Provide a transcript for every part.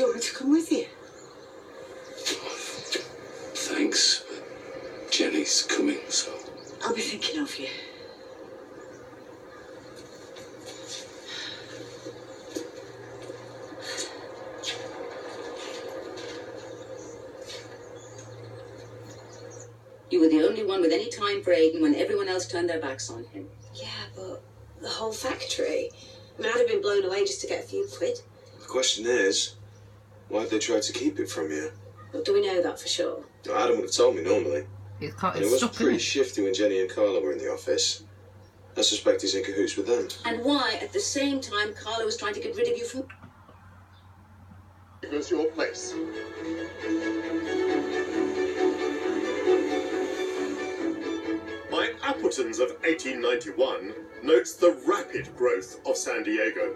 you want me to come with you? Thanks, but Jenny's coming, so... I'll be thinking of you. You were the only one with any time for Aidan when everyone else turned their backs on him. Yeah, but the whole factory. I mean, I'd have been blown away just to get a few quid. The question is, why'd they try to keep it from you? But do we know that for sure? Adam would have told me normally. It was pretty shifty when Jenny and Carla were in the office. I suspect he's in cahoots with them. And why, at the same time, Carla was trying to get rid of you from... It was your place. My Appletons of 1891 notes the rapid growth of San Diego.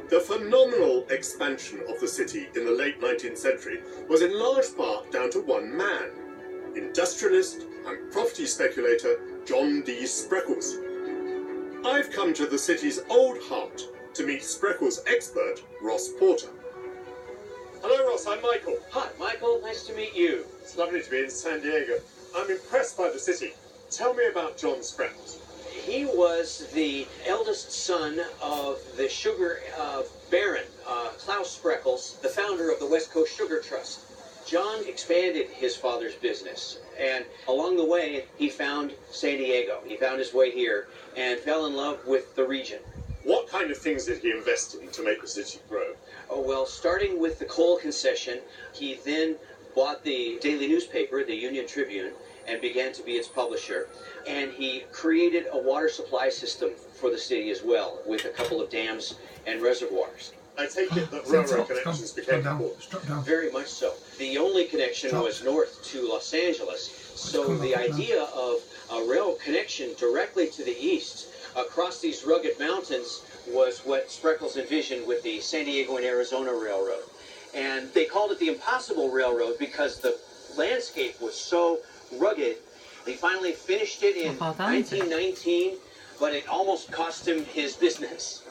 The phenomenal expansion of the city in the late 19th century was in large part down to one man, industrialist and property speculator John D. Spreckles. I've come to the city's old heart to meet Spreckles' expert, Ross Porter. Hello, Ross. I'm Michael. Hi, Michael. Nice to meet you. It's lovely to be in San Diego. I'm impressed by the city. Tell me about John Spreckles. He was the eldest son of the sugar baron, Klaus Spreckles, the founder of the West Coast Sugar Trust. John expanded his father's business, and along the way, he found San Diego. He found his way here and fell in love with the region. What kind of things did he invest in to make the city grow? Oh, well, starting with the coal concession, he then bought the daily newspaper, the Union Tribune, and began to be its publisher. And he created a water supply system for the city as well, with a couple of dams and reservoirs. I take it that railroad connections became important. Very much so. The only connection was north to Los Angeles, so the idea of a rail connection directly to the east across these rugged mountains was what Spreckles envisioned with the San Diego and Arizona Railroad. And they called it the Impossible Railroad because the landscape was so rugged. He finally finished it in 1919, but it almost cost him his business.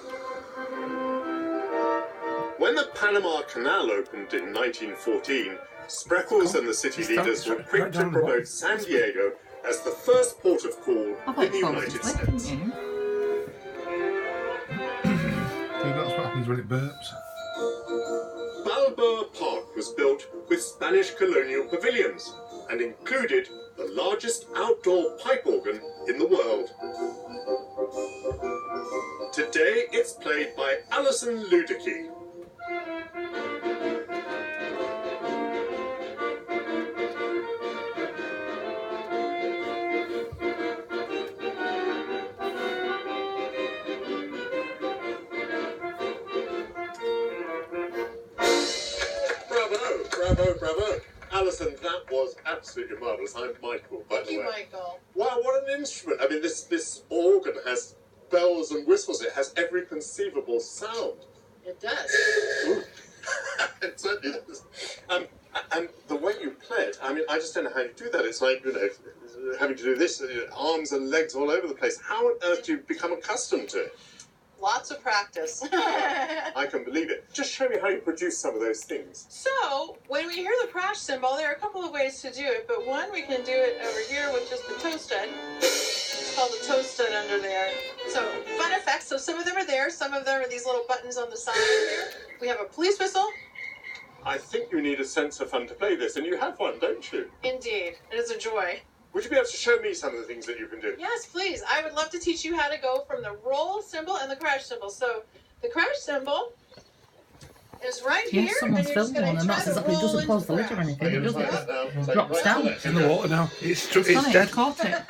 When the Panama Canal opened in 1914, Spreckles and the city leaders were quick to promote San Diego as the first port of call in the United States. That's what happens when it burps. Balboa Park was built with Spanish colonial pavilions and included the largest outdoor pipe organ in the world. Today it's played by Alison Ludicky. Bravo. Alison, that was absolutely marvellous. I'm Michael, by the way. Thank you, Michael. Wow, what an instrument. I mean, this organ has bells and whistles. It has every conceivable sound. It does. It certainly does. And the way you play it, I mean, I just don't know how you do that. It's like, having to do this, arms and legs all over the place. How on earth do you become accustomed to it? Lots of practice. I can believe it. Just show me how you produce some of those things. So, when we hear the crash cymbal, there are a couple of ways to do it, but one, we can do it over here with just the toe stud. It's called the toe stud under there. So, fun effects. So some of them are there. Some of them are these little buttons on the side here. We have a police whistle. I think you need a sense of fun to play this, and you have one, don't you? Indeed. It is a joy. Would you be able to show me some of the things that you can do? Yes, please. I would love to teach you how to go from the roll symbol and the crash symbol. So the crash symbol is right here. Someone's filmed one, and that's exactly, it doesn't pause the lid or anything. It doesn't. It drops down. It's in the water now. It's dead. Caught it.